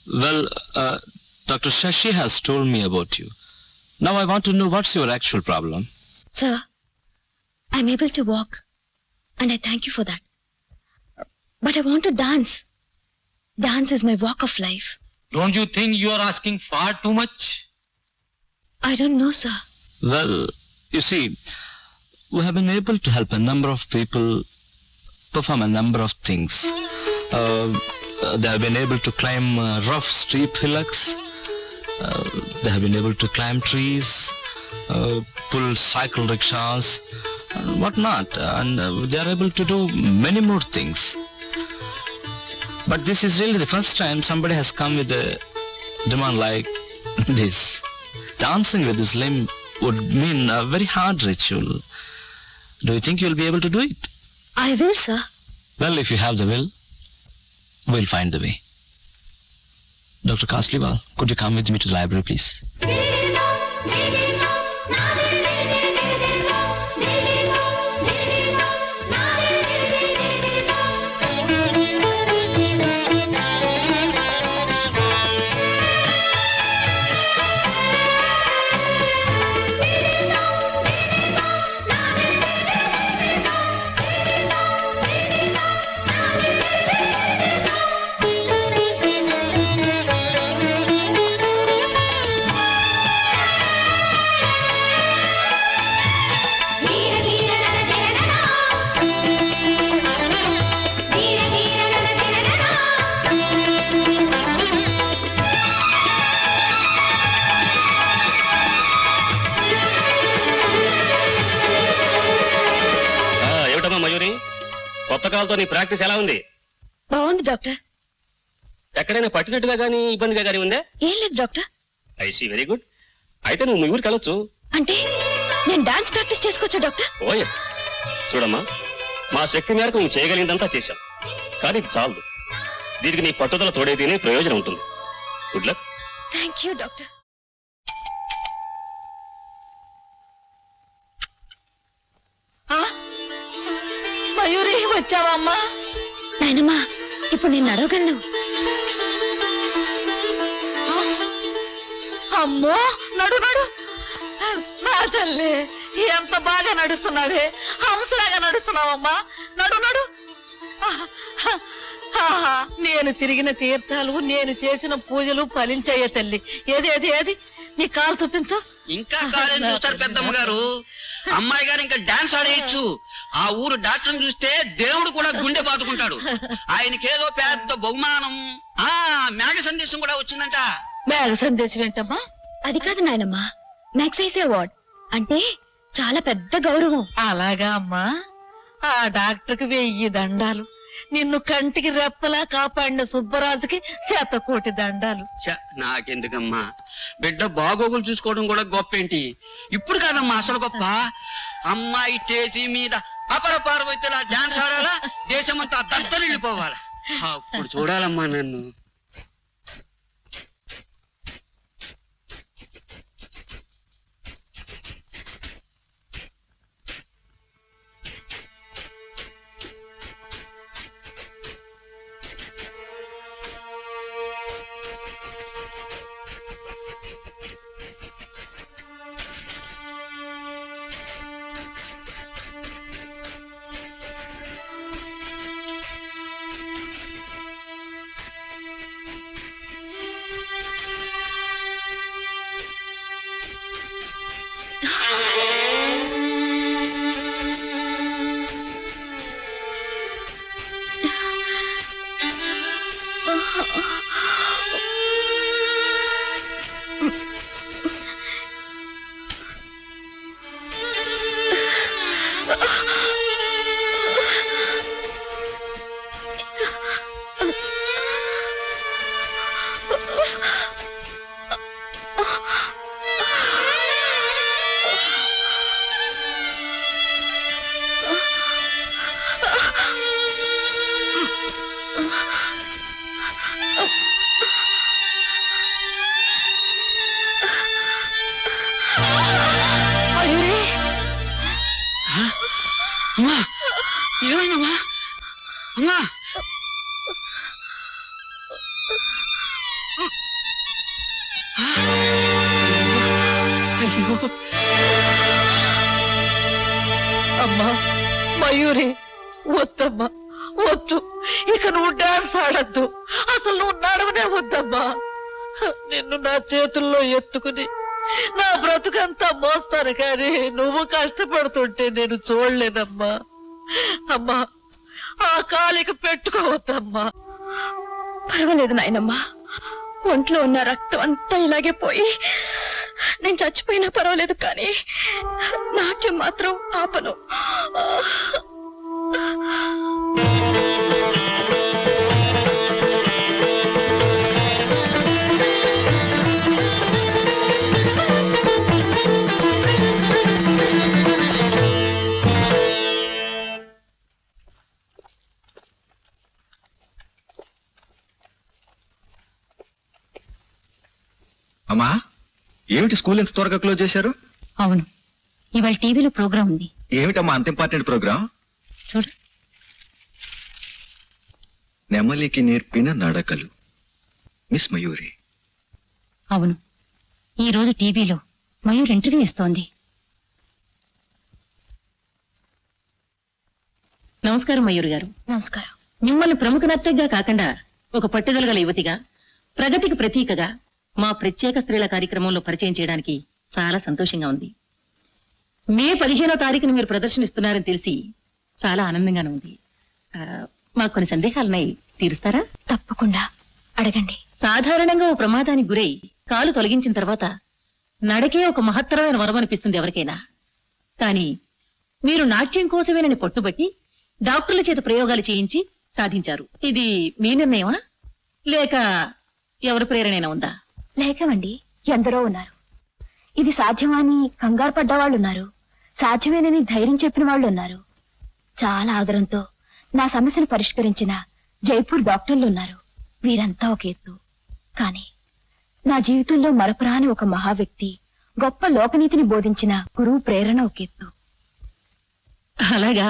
Well, Dr. Shashi has told me about you. Now I want to know what's your actual problem. Sir, I'm able to walk, and I thank you for that. But I want to dance. Dance is my walk of life. Don't you think you are asking far too much? I don't know, sir. Well, you see, we have been able to help a number of people perform a number of things. They have been able to climb rough, steep hillocks. They have been able to climb trees, pull cycle rickshaws, and whatnot. And they are able to do many more things. But this is really the first time somebody has come with a demand like this. Dancing with this limb would mean a very hard ritual. Do you think you'll be able to do it? I will, sir. Well, if you have the will, we'll find the way. Dr. Kasliwal, could you come with me to the library, please? కొత్త కాలతో నీ practice ఎలా ఉంది? బాగుంది doctor. ఎక్కడైనా పట్టినట్టుగా గానీ ఇబ్బందిగా గానీ ఉందా? ఏం లేదు doctor. I see, very good. అయితే నువ్వు మీ ఊరికి వెళ్ళొచ్చు. అంటే నేను డాన్స్ ప్రాక్టీస్ చేసుకోవచ్చా డాక్టర్? Oh yes. చూడమ్మా, మా శక్తి మేరకు నువ్వు చేయగలిగిందంతా చేశాం, కానీ ఇది చాలదు. దీనికి నీ పట్టుదల తోడేదినే ప్రయోజనం ఉంటుంది. Good luck. Thank you doctor. Mayuri, వచ్చావమ్మా? నాయనమ్మా, ఇప్పుడు నేను నడవగలను. అమ్మో, నడు నడు. నా తల్లి, ఎంత బాగా నడుస్తున్నావే, హంసలాగా నడుస్తున్నావమ్మా. నడు నడు. నేను తిరిగిన తీర్థాలు, నేను చేసిన పూజలు ఫలించాయే తల్లి. ఏది ఏది ఏది నీ కాలు చూపించు. ఇంకా కాలేం చూస్తారు పెద్దమ్మ గారు. అమ్మాయి గారు ఇంకా డాన్స్ ఆడేయచ్చు. ఆ ఊరు డాక్టర్ని చూస్తే దేవుడు కూడా గుండె బాదుకుంటాడు. ఆయనకేదో పెద్ద బహుమానం, మేఘ సందేశం కూడా వచ్చిందంట. మేఘ సందేశం ఏంటమ్మా? అది కాదు నాయనమ్మా, మ్యాగ్సైజ్ అవార్డ్ అంటే చాలా పెద్ద గౌరవం. అలాగా అమ్మా? ఆ డాక్టర్కి 1000 దండాలు. నిన్ను కంటికి రెప్పలా కాపాడిన సుబ్బరాజుకి 100 దండాలు. నాకెందుకమ్మా, బిడ్డ బాగోగులు చూసుకోవడం కూడా గొప్ప ఏంటి? ఇప్పుడు కాదమ్మా అసలు గొప్ప. అమ్మాయి స్టేజీ మీద అపర పార్వతిలా డాన్స్ ఆడాలా, దేశమంతా దద్దరిల్లిపోవాలా. అప్పుడు చూడాలమ్మా నన్ను. అయ్యో అమ్మా మయూరి, వద్దమ్మా వద్దు, ఇక నువ్వు డాన్స్ ఆడద్దు, అసలు నువ్వు నడవనే వద్దమ్మా. నిన్ను నా చేతుల్లో ఎత్తుకుని నా బ్రతుకంతా మోస్తాను కానీ నువ్వు కష్టపడుతుంటే నేను చూడలేనమ్మా. అమ్మా ఆ కాలికి పెట్టుకోవద్దమ్మా. పర్వాలేదు నాయనమ్మా, ఒంట్లో ఉన్న రక్తం అంతా ఇలాగే పోయి నేను చచ్చిపోయినా పర్వాలేదు కానీ నాట్యం మాత్రం ఆపను. అమ్మా, ఏమిటి స్కూల్ ఎంత త్వరగా క్లోజ్ చేశారు? అవును, ఇవాళ టీవీలో ప్రోగ్రాం ఉంది. ఏమిటమ్మా అంత ఇంపార్టెంట్ ప్రోగ్రాం? చూడు. నెమలికి నేర్పిన నడకలు, మిస్ మయూరి. అవును, ఈ రోజు టీవీలో మయూర్ ఇంటర్వ్యూ ఇస్తోంది. నమస్కారం మయూర్ గారు. నమస్కారం. మిమ్మల్ని ప్రముఖ నర్తకిగా కాకుండా ఒక పట్టుదల గల యువతిగా, ప్రగతికి ప్రతీకగా మా ప్రత్యేక స్త్రీల కార్యక్రమంలో పరిచయం చేయడానికి చాలా సంతోషంగా ఉంది. మే 15వ తారీఖున మీరు ప్రదర్శన ఇస్తున్నారని తెలిసి చాలా ఆనందంగానే ఉంది. మాకు కొన్ని సందేహాలున్నాయి, తీరుస్తారా? తప్పకుండా అడగండి. సాధారణంగా ఓ ప్రమాదానికి గురై కాలు తొలగించిన తర్వాత నడకే ఒక మహత్తరమైన వరం అనిపిస్తుంది ఎవరికైనా. కానీ మీరు నాట్యం కోసమేనని పట్టుబట్టి డాక్టర్ల చేత ప్రయోగాలు చేయించి సాధించారు. ఇది మీ నిర్ణయమా లేక ఎవరి ప్రేరణైనా ఉందా? లేకమండి, ఎందరో ఉన్నారు. ఇది సాధ్యమా అని కంగారు పడ్డవాళ్ళు ఉన్నారు, సాధ్యమేనని ధైర్యం చెప్పిన వాళ్ళు ఉన్నారు. చాలా ఆదరంతో నా సమస్యను పరిష్కరించిన జైపూర్ డాక్టర్లు ఉన్నారు. వీరంతా ఒక ఎత్తు. కానీ నా జీవితంలో మరపురాని ఒక మహా వ్యక్తి, గొప్ప లోకనీతిని బోధించిన గురువు ప్రేరణ ఒక ఎత్తు. అలాగా,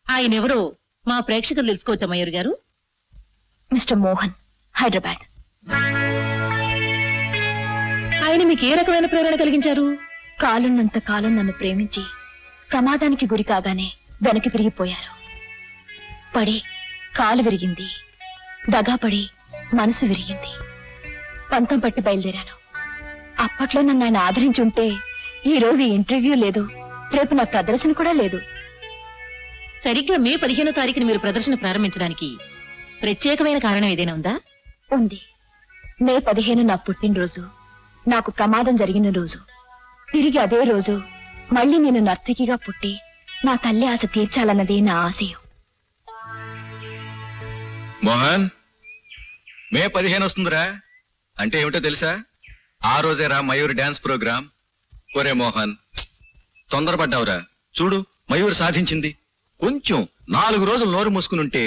ఆయనెవరో మా ప్రేక్షకులు తెలుసుకోవచ్చా మయూర్ గారు? మిస్టర్ మోహన్, హైదరాబాద్. ఆయన మీకు ఏ రకమైన ప్రేరణ కలిగించారు? కాలున్నంత కాలం నన్ను ప్రేమించి ప్రమాదానికి గురి కాగానే వెనక్కి తిరిగిపోయారు. పడి కాలు విరిగింది, దగాపడి మనసు విరిగింది. పంతం పట్టి బయలుదేరాను. అప్పట్లో నన్ను ఆయన ఆదరించుంటే ఈ రోజు ఇంటర్వ్యూ లేదు, రేపు నా ప్రదర్శన కూడా లేదు. సరిగ్గా మే 15వ తారీఖున మీరు ప్రదర్శన ప్రారంభించడానికి ప్రత్యేకమైన కారణం ఏదైనా ఉందా? ఉంది. మే 15 నా పుట్టినరోజు, నాకు ప్రమాదం జరిగిన రోజు. తిరిగి అదే రోజు మళ్ళీ నేను నర్తకిగా పుట్టి నా తల్లి ఆశ తీర్చాలన్నది నా ఆశయం. మోహన్, మే 15 వస్తుందిరా. అంటే ఏమిటో తెలుసా? ఆ రోజేరా మయూర్ డాన్స్ ప్రోగ్రాం. ఒరే మోహన్, తొందరపడ్డావురా. చూడు, మయూర్ సాధించింది. కొంచెం 4 రోజులు నోరు మూసుకునుంటే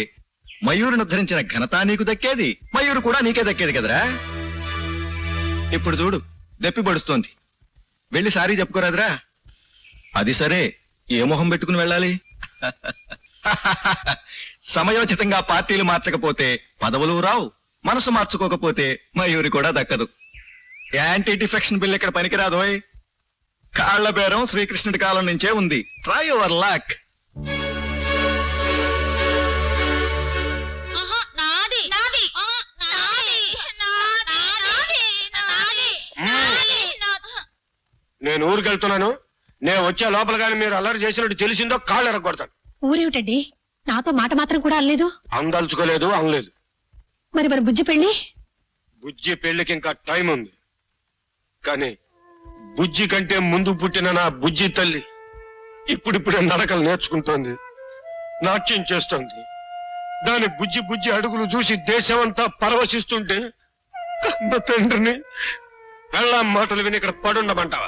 మయూరుని ఉద్ధరించిన ఘనత నీకు దక్కేది, మయూరు కూడా నీకే దక్కేది కదరా. ఇప్పుడు చూడు, దెప్పి పడుస్తోంది. వెళ్ళి సారీ చెప్పుకోరాదురా. అది సరే, ఏ మొహం పెట్టుకుని వెళ్ళాలి? సమయోచితంగా పార్టీలు మార్చకపోతే పదవులు రావు, మనసు మార్చుకోకపోతే మయూరి కూడా దక్కదు. యాంటీ డిఫెక్షన్ బిల్ ఇక్కడ పనికిరాదోయ్. కాళ్ల బేరం శ్రీకృష్ణుడి కాలం నుంచే ఉంది. Try your luck. నేను ఊరికెళ్తున్నాను. నేను వచ్చే లోపల కానీ మీరు అల్లరి చేసినట్టు తెలిసిందో కాళ్ళు ఎరగొడతాను. ఊరేమిటండి, నాతో మాట మాత్రం కూడా అనలేదు? అందలుచుకోలేదు, అనలేదు. మరి బుజ్జి పెళ్లి? బుజ్జి పెళ్లికి ఇంకా టైం ఉంది. కానీ బుజ్జి కంటే ముందు పుట్టిన నా బుజ్జి తల్లి ఇప్పుడిప్పుడే నడకలు నేర్చుకుంటోంది, నాట్యం చేస్తోంది. దాని బుజ్జి బుజ్జి అడుగులు చూసి దేశమంతా పరవశిస్తుంటే కన్న తండ్రిని వెళ్ళాం మాటలు విని ఇక్కడ పడుండమంటావా?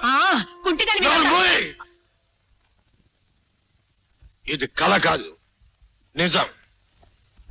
ఇది కళ కాదు, నిజం.